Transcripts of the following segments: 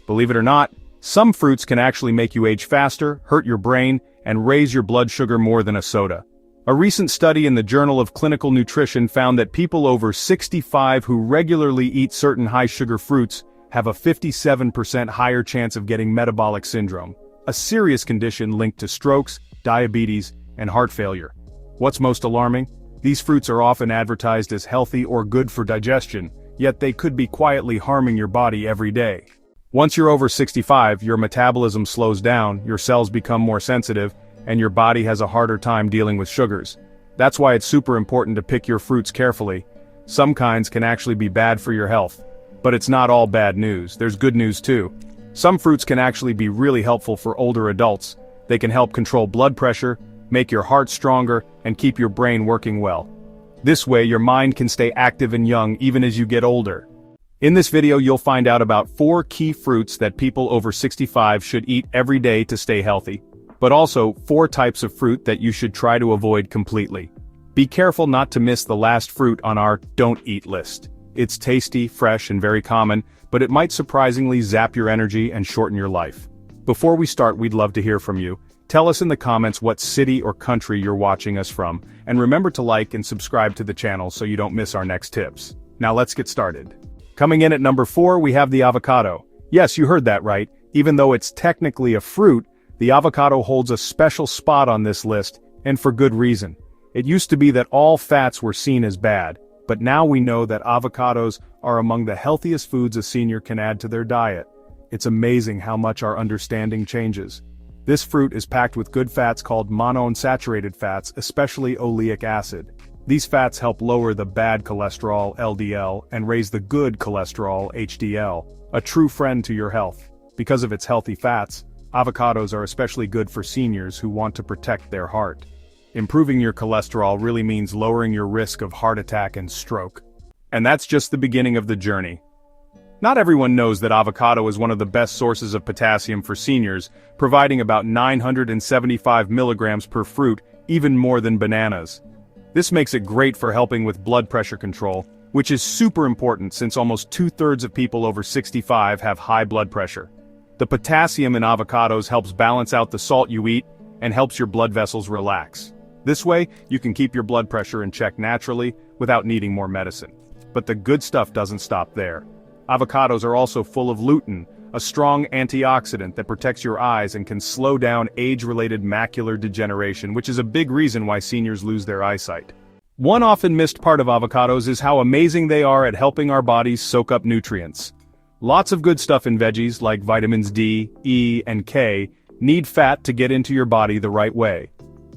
Believe it or not, some fruits can actually make you age faster, hurt your brain, and raise your blood sugar more than a soda. A recent study in the Journal of Clinical Nutrition found that people over 65 who regularly eat certain high-sugar fruits have a 57% higher chance of getting metabolic syndrome, a serious condition linked to strokes, diabetes, and heart failure. What's most alarming? These fruits are often advertised as healthy or good for digestion, yet they could be quietly harming your body every day. Once you're over 65, your metabolism slows down, your cells become more sensitive, and your body has a harder time dealing with sugars. That's why it's super important to pick your fruits carefully. Some kinds can actually be bad for your health. But it's not all bad news, there's good news too. Some fruits can actually be really helpful for older adults. They can help control blood pressure, make your heart stronger, and keep your brain working well. This way your mind can stay active and young even as you get older. In this video you'll find out about 4 key fruits that people over 65 should eat every day to stay healthy, but also 4 types of fruit that you should try to avoid completely. Be careful not to miss the last fruit on our don't eat list. It's tasty, fresh, and very common, but it might surprisingly zap your energy and shorten your life. Before we start, we'd love to hear from you. Tell us in the comments what city or country you're watching us from, and remember to like and subscribe to the channel so you don't miss our next tips. Now let's get started. Coming in at number 4, we have the avocado. Yes, you heard that right. Even though it's technically a fruit, the avocado holds a special spot on this list, and for good reason. It used to be that all fats were seen as bad, but now we know that avocados are among the healthiest foods a senior can add to their diet. It's amazing how much our understanding changes. This fruit is packed with good fats called monounsaturated fats, especially oleic acid. These fats help lower the bad cholesterol, LDL, and raise the good cholesterol, HDL, a true friend to your health. Because of its healthy fats, avocados are especially good for seniors who want to protect their heart. Improving your cholesterol really means lowering your risk of heart attack and stroke. And that's just the beginning of the journey. Not everyone knows that avocado is one of the best sources of potassium for seniors, providing about 975 milligrams per fruit, even more than bananas. This makes it great for helping with blood pressure control, which is super important since almost 2/3 of people over 65 have high blood pressure. The potassium in avocados helps balance out the salt you eat and helps your blood vessels relax. This way, you can keep your blood pressure in check naturally without needing more medicine. But the good stuff doesn't stop there. Avocados are also full of lutein, a strong antioxidant that protects your eyes and can slow down age-related macular degeneration, which is a big reason why seniors lose their eyesight. One often missed part of avocados is how amazing they are at helping our bodies soak up nutrients. Lots of good stuff in veggies like vitamins D, E, and K need fat to get into your body the right way.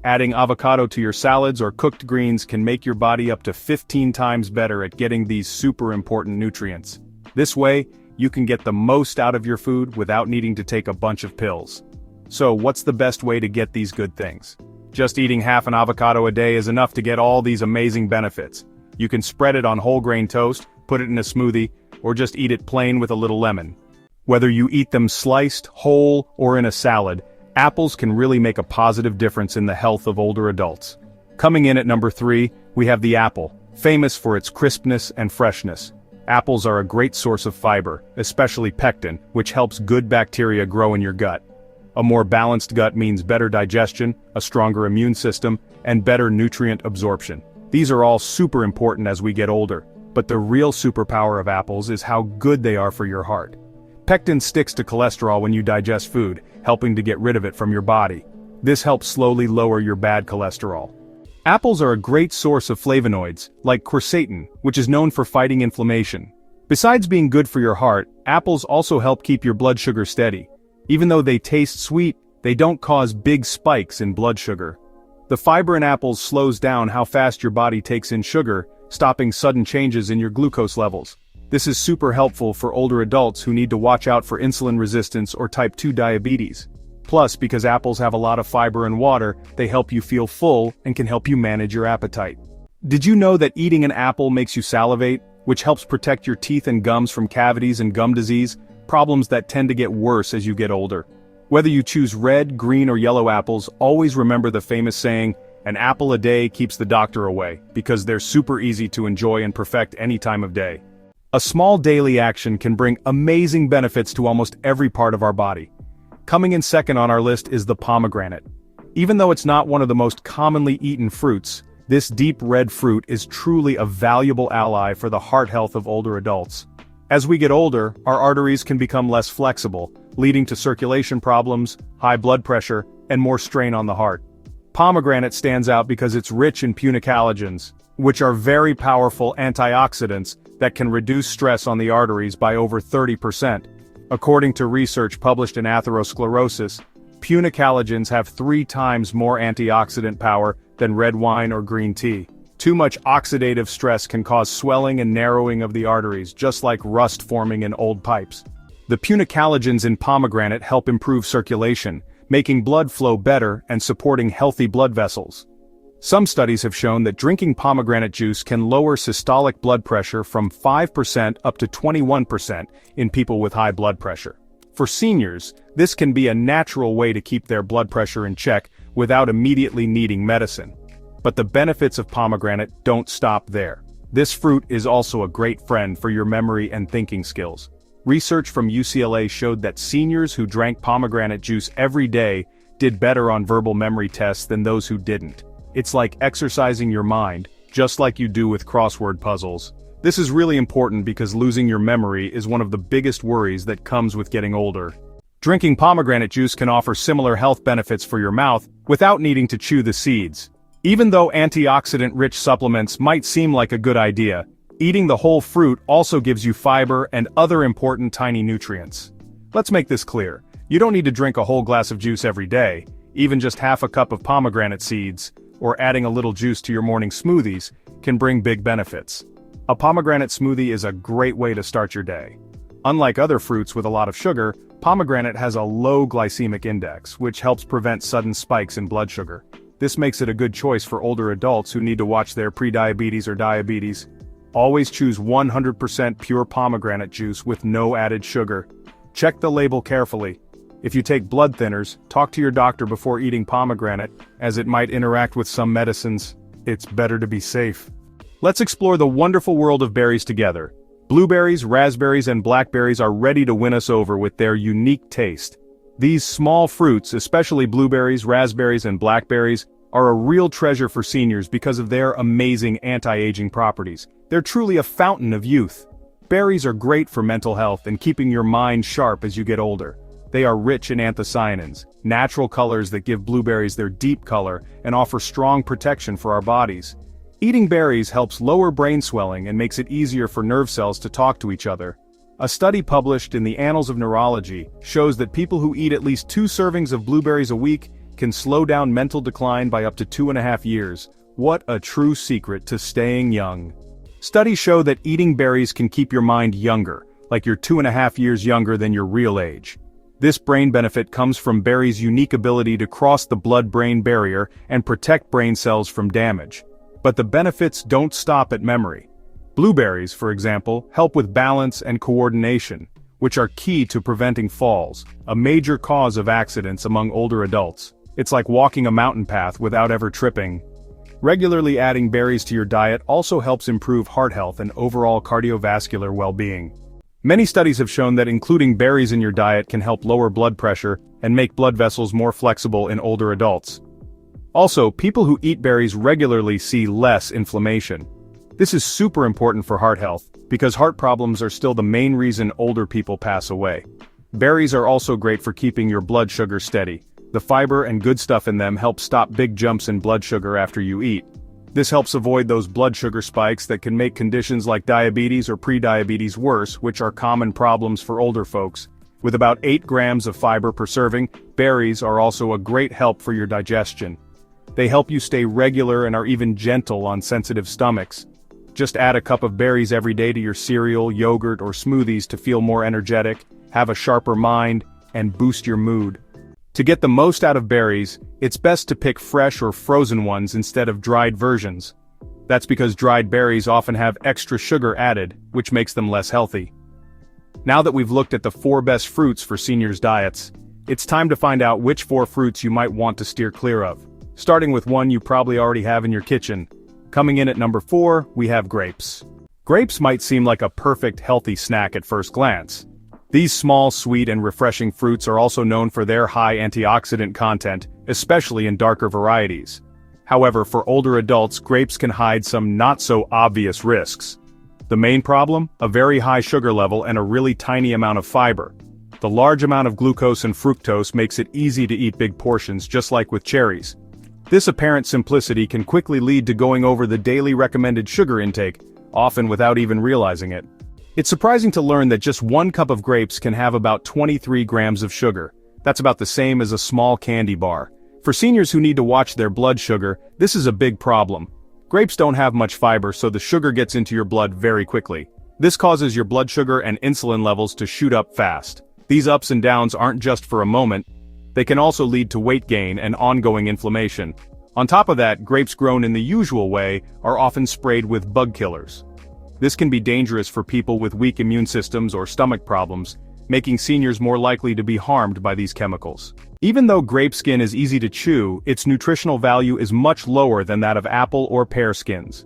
Adding avocado to your salads or cooked greens can make your body up to 15 times better at getting these super important nutrients. This way, you can get the most out of your food without needing to take a bunch of pills. So what's the best way to get these good things? Just eating half an avocado a day is enough to get all these amazing benefits. You can spread it on whole grain toast, put it in a smoothie, or just eat it plain with a little lemon. Whether you eat them sliced, whole, or in a salad, apples can really make a positive difference in the health of older adults. Coming in at number 3, we have the apple, famous for its crispness and freshness. Apples are a great source of fiber, especially pectin, which helps good bacteria grow in your gut. A more balanced gut means better digestion, a stronger immune system, and better nutrient absorption. These are all super important as we get older, but the real superpower of apples is how good they are for your heart. Pectin sticks to cholesterol when you digest food, helping to get rid of it from your body. This helps slowly lower your bad cholesterol. Apples are a great source of flavonoids, like quercetin, which is known for fighting inflammation. Besides being good for your heart, apples also help keep your blood sugar steady. Even though they taste sweet, they don't cause big spikes in blood sugar. The fiber in apples slows down how fast your body takes in sugar, stopping sudden changes in your glucose levels. This is super helpful for older adults who need to watch out for insulin resistance or type 2 diabetes. Plus, because apples have a lot of fiber and water, they help you feel full and can help you manage your appetite. Did you know that eating an apple makes you salivate, which helps protect your teeth and gums from cavities and gum disease, problems that tend to get worse as you get older? Whether you choose red, green, or yellow apples, always remember the famous saying, "An apple a day keeps the doctor away," because they're super easy to enjoy and perfect any time of day. A small daily action can bring amazing benefits to almost every part of our body. Coming in second on our list is the pomegranate. Even though it's not one of the most commonly eaten fruits, this deep red fruit is truly a valuable ally for the heart health of older adults. As we get older, our arteries can become less flexible, leading to circulation problems, high blood pressure, and more strain on the heart. Pomegranate stands out because it's rich in punicalagins, which are very powerful antioxidants that can reduce stress on the arteries by over 30%. According to research published in Atherosclerosis, punicalagins have 3 times more antioxidant power than red wine or green tea. Too much oxidative stress can cause swelling and narrowing of the arteries, just like rust forming in old pipes. The punicalagins in pomegranate help improve circulation, making blood flow better and supporting healthy blood vessels. Some studies have shown that drinking pomegranate juice can lower systolic blood pressure from 5% up to 21% in people with high blood pressure. For seniors, this can be a natural way to keep their blood pressure in check without immediately needing medicine. But the benefits of pomegranate don't stop there. This fruit is also a great friend for your memory and thinking skills. Research from UCLA showed that seniors who drank pomegranate juice every day did better on verbal memory tests than those who didn't. It's like exercising your mind, just like you do with crossword puzzles. This is really important because losing your memory is one of the biggest worries that comes with getting older. Drinking pomegranate juice can offer similar health benefits for your mouth without needing to chew the seeds. Even though antioxidant-rich supplements might seem like a good idea, eating the whole fruit also gives you fiber and other important tiny nutrients. Let's make this clear. You don't need to drink a whole glass of juice every day. Even just half a cup of pomegranate seeds, or adding a little juice to your morning smoothies, can bring big benefits. A pomegranate smoothie is a great way to start your day. Unlike other fruits with a lot of sugar, pomegranate has a low glycemic index, which helps prevent sudden spikes in blood sugar. This makes it a good choice for older adults who need to watch their prediabetes or diabetes. Always choose 100% pure pomegranate juice with no added sugar. Check the label carefully. If you take blood thinners, talk to your doctor before eating pomegranate, as it might interact with some medicines. It's better to be safe. Let's explore the wonderful world of berries together. Blueberries, raspberries, and blackberries are ready to win us over with their unique taste. These small fruits, especially blueberries, raspberries, and blackberries, are a real treasure for seniors because of their amazing anti-aging properties. They're truly a fountain of youth. Berries are great for mental health and keeping your mind sharp as you get older. They are rich in anthocyanins, natural colors that give blueberries their deep color and offer strong protection for our bodies. Eating berries helps lower brain swelling and makes it easier for nerve cells to talk to each other. A study published in the Annals of Neurology shows that people who eat at least 2 servings of blueberries a week can slow down mental decline by up to 2.5 years. What a true secret to staying young. Studies show that eating berries can keep your mind younger, like you're 2.5 years younger than your real age. This brain benefit comes from berries' unique ability to cross the blood-brain barrier and protect brain cells from damage. But the benefits don't stop at memory. Blueberries, for example, help with balance and coordination, which are key to preventing falls, a major cause of accidents among older adults. It's like walking a mountain path without ever tripping. Regularly adding berries to your diet also helps improve heart health and overall cardiovascular well-being. Many studies have shown that including berries in your diet can help lower blood pressure and make blood vessels more flexible in older adults. Also, people who eat berries regularly see less inflammation. This is super important for heart health, because heart problems are still the main reason older people pass away. Berries are also great for keeping your blood sugar steady. The fiber and good stuff in them help stop big jumps in blood sugar after you eat. This helps avoid those blood sugar spikes that can make conditions like diabetes or prediabetes worse, which are common problems for older folks. With about 8 grams of fiber per serving, berries are also a great help for your digestion. They help you stay regular and are even gentle on sensitive stomachs. Just add a cup of berries every day to your cereal, yogurt, or smoothies to feel more energetic, have a sharper mind, and boost your mood. To get the most out of berries, it's best to pick fresh or frozen ones instead of dried versions. That's because dried berries often have extra sugar added, which makes them less healthy. Now that we've looked at the 4 best fruits for seniors' diets, it's time to find out which 4 fruits you might want to steer clear of. Starting with one you probably already have in your kitchen. Coming in at number 4, we have grapes. Grapes might seem like a perfect healthy snack at first glance. These small, sweet and refreshing fruits are also known for their high antioxidant content, especially in darker varieties. However, for older adults, grapes can hide some not-so-obvious risks. The main problem? A very high sugar level and a really tiny amount of fiber. The large amount of glucose and fructose makes it easy to eat big portions, just like with cherries. This apparent simplicity can quickly lead to going over the daily recommended sugar intake, often without even realizing it. It's surprising to learn that just 1 cup of grapes can have about 23 grams of sugar. That's about the same as a small candy bar. For seniors who need to watch their blood sugar, this is a big problem. Grapes don't have much fiber, so the sugar gets into your blood very quickly. This causes your blood sugar and insulin levels to shoot up fast. These ups and downs aren't just for a moment. They can also lead to weight gain and ongoing inflammation. On top of that, grapes grown in the usual way are often sprayed with bug killers. This can be dangerous for people with weak immune systems or stomach problems, making seniors more likely to be harmed by these chemicals. Even though grape skin is easy to chew, its nutritional value is much lower than that of apple or pear skins.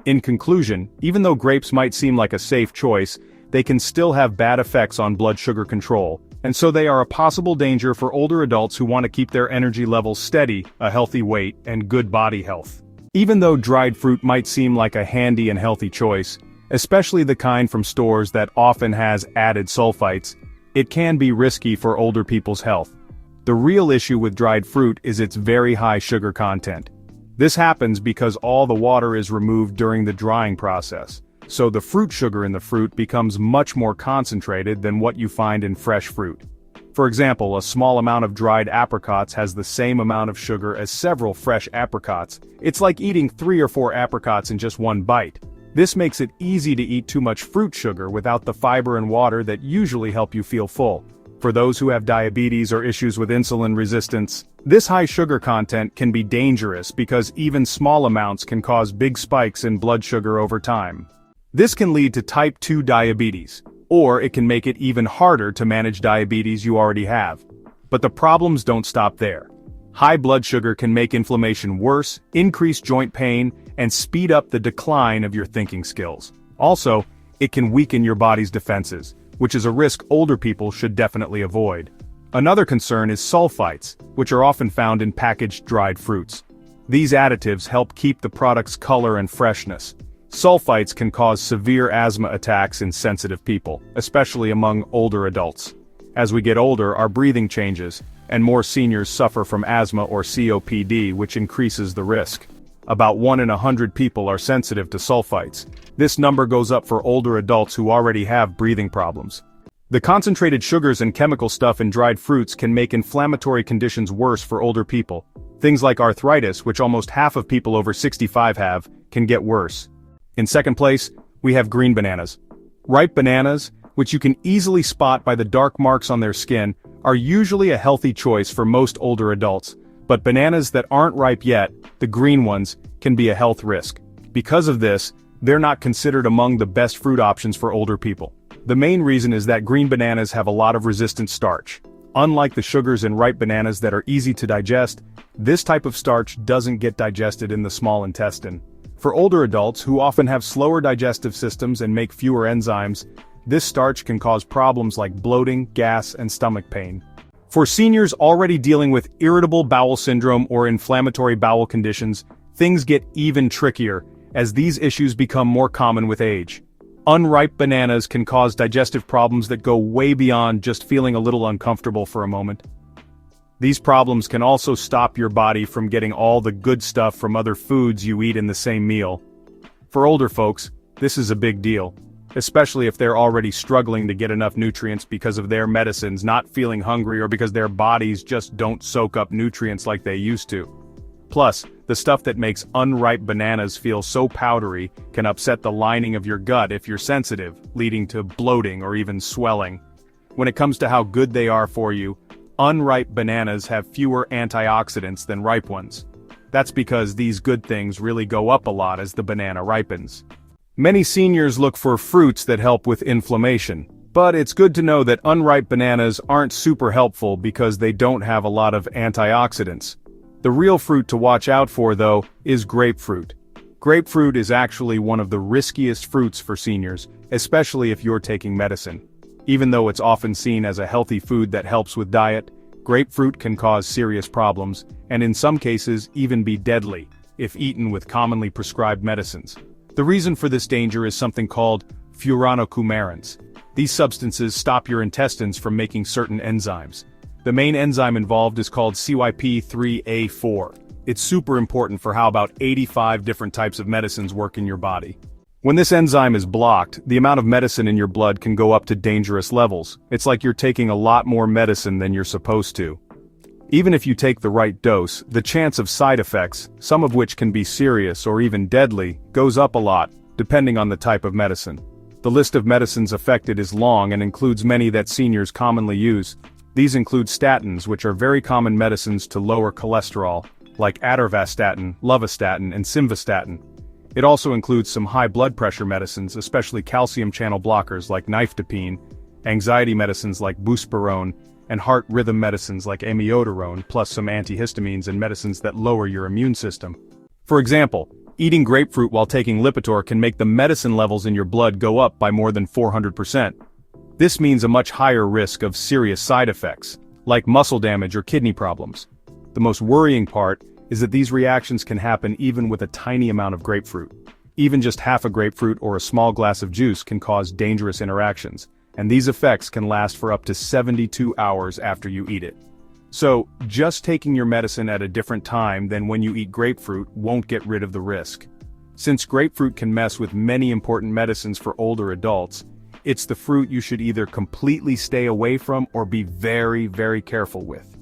In conclusion, even though grapes might seem like a safe choice, they can still have bad effects on blood sugar control, and so they are a possible danger for older adults who want to keep their energy levels steady, a healthy weight, and good body health. Even though dried fruit might seem like a handy and healthy choice, especially the kind from stores that often has added sulfites, it can be risky for older people's health. The real issue with dried fruit is its very high sugar content. This happens because all the water is removed during the drying process, so the fruit sugar in the fruit becomes much more concentrated than what you find in fresh fruit. For example, a small amount of dried apricots has the same amount of sugar as several fresh apricots. It's like eating 3 or 4 apricots in just one bite. This makes it easy to eat too much fruit sugar without the fiber and water that usually help you feel full. For those who have diabetes or issues with insulin resistance, this high sugar content can be dangerous because even small amounts can cause big spikes in blood sugar over time. This can lead to type 2 diabetes, or it can make it even harder to manage diabetes you already have. But the problems don't stop there. High blood sugar can make inflammation worse, increase joint pain, and speed up the decline of your thinking skills. Also, it can weaken your body's defenses, which is a risk older people should definitely avoid. Another concern is sulfites, which are often found in packaged dried fruits. These additives help keep the product's color and freshness. Sulfites can cause severe asthma attacks in sensitive people, especially among older adults. As we get older, our breathing changes, and more seniors suffer from asthma or COPD, which increases the risk. About 1 in 100 people are sensitive to sulfites. This number goes up for older adults who already have breathing problems. The concentrated sugars and chemical stuff in dried fruits can make inflammatory conditions worse for older people. Things like arthritis, which almost half of people over 65 have, can get worse. In second place, we have green bananas. Ripe bananas, which you can easily spot by the dark marks on their skin, are usually a healthy choice for most older adults. But bananas that aren't ripe yet, the green ones, can be a health risk. Because of this, they're not considered among the best fruit options for older people. The main reason is that green bananas have a lot of resistant starch. Unlike the sugars in ripe bananas that are easy to digest, this type of starch doesn't get digested in the small intestine. For older adults who often have slower digestive systems and make fewer enzymes, this starch can cause problems like bloating, gas, and stomach pain. For seniors already dealing with irritable bowel syndrome or inflammatory bowel conditions, things get even trickier, as these issues become more common with age. Unripe bananas can cause digestive problems that go way beyond just feeling a little uncomfortable for a moment. These problems can also stop your body from getting all the good stuff from other foods you eat in the same meal. For older folks, this is a big deal, especially if they're already struggling to get enough nutrients because of their medicines, not feeling hungry, or because their bodies just don't soak up nutrients like they used to. Plus, the stuff that makes unripe bananas feel so powdery can upset the lining of your gut if you're sensitive, leading to bloating or even swelling. When it comes to how good they are for you, unripe bananas have fewer antioxidants than ripe ones. That's because these good things really go up a lot as the banana ripens. Many seniors look for fruits that help with inflammation, but it's good to know that unripe bananas aren't super helpful because they don't have a lot of antioxidants. The real fruit to watch out for, though, is grapefruit. Grapefruit is actually one of the riskiest fruits for seniors, especially if you're taking medicine. Even though it's often seen as a healthy food that helps with diet, grapefruit can cause serious problems, and in some cases even be deadly, if eaten with commonly prescribed medicines. The reason for this danger is something called furanocoumarins. These substances stop your intestines from making certain enzymes. The main enzyme involved is called CYP3A4. It's super important for how about 85 different types of medicines work in your body. When this enzyme is blocked, the amount of medicine in your blood can go up to dangerous levels. It's like you're taking a lot more medicine than you're supposed to. Even if you take the right dose, the chance of side effects, some of which can be serious or even deadly, goes up a lot, depending on the type of medicine. The list of medicines affected is long and includes many that seniors commonly use. These include statins, which are very common medicines to lower cholesterol, like atorvastatin, lovastatin, and simvastatin. It also includes some high blood pressure medicines, especially calcium channel blockers like nifedipine, anxiety medicines like buspirone, and heart rhythm medicines like amiodarone, plus some antihistamines and medicines that lower your immune system. For example, eating grapefruit while taking Lipitor can make the medicine levels in your blood go up by more than 400%. This means a much higher risk of serious side effects, like muscle damage or kidney problems. The most worrying part is that these reactions can happen even with a tiny amount of grapefruit. Even just half a grapefruit or a small glass of juice can cause dangerous interactions, and these effects can last for up to 72 hours after you eat it. So, just taking your medicine at a different time than when you eat grapefruit won't get rid of the risk. Since grapefruit can mess with many important medicines for older adults, it's the fruit you should either completely stay away from or be very, very careful with.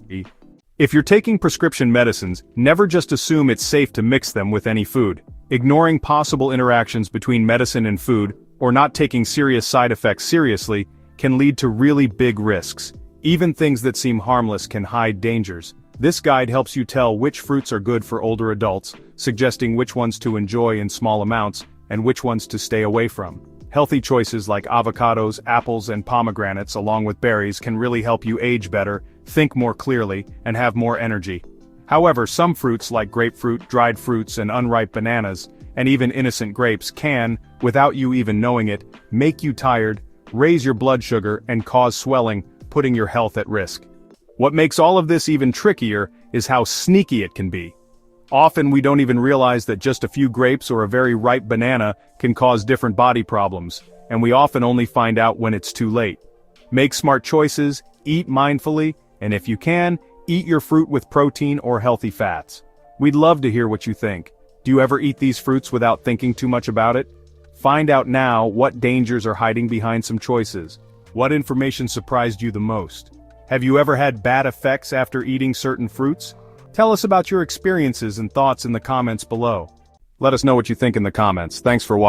If you're taking prescription medicines, never just assume it's safe to mix them with any food. Ignoring possible interactions between medicine and food, or not taking serious side effects seriously, can lead to really big risks. Even things that seem harmless can hide dangers. This guide helps you tell which fruits are good for older adults, suggesting which ones to enjoy in small amounts, and which ones to stay away from. Healthy choices like avocados, apples, and pomegranates along with berries can really help you age better, think more clearly, and have more energy. However, some fruits like grapefruit, dried fruits, and unripe bananas, and even innocent grapes can, without you even knowing it, make you tired, raise your blood sugar, and cause swelling, putting your health at risk. What makes all of this even trickier is how sneaky it can be. Often we don't even realize that just a few grapes or a very ripe banana can cause different body problems, and we often only find out when it's too late. Make smart choices, eat mindfully, and if you can, eat your fruit with protein or healthy fats. We'd love to hear what you think. Do you ever eat these fruits without thinking too much about it? Find out now what dangers are hiding behind some choices. What information surprised you the most? Have you ever had bad effects after eating certain fruits? Tell us about your experiences and thoughts in the comments below. Let us know what you think in the comments. Thanks for watching.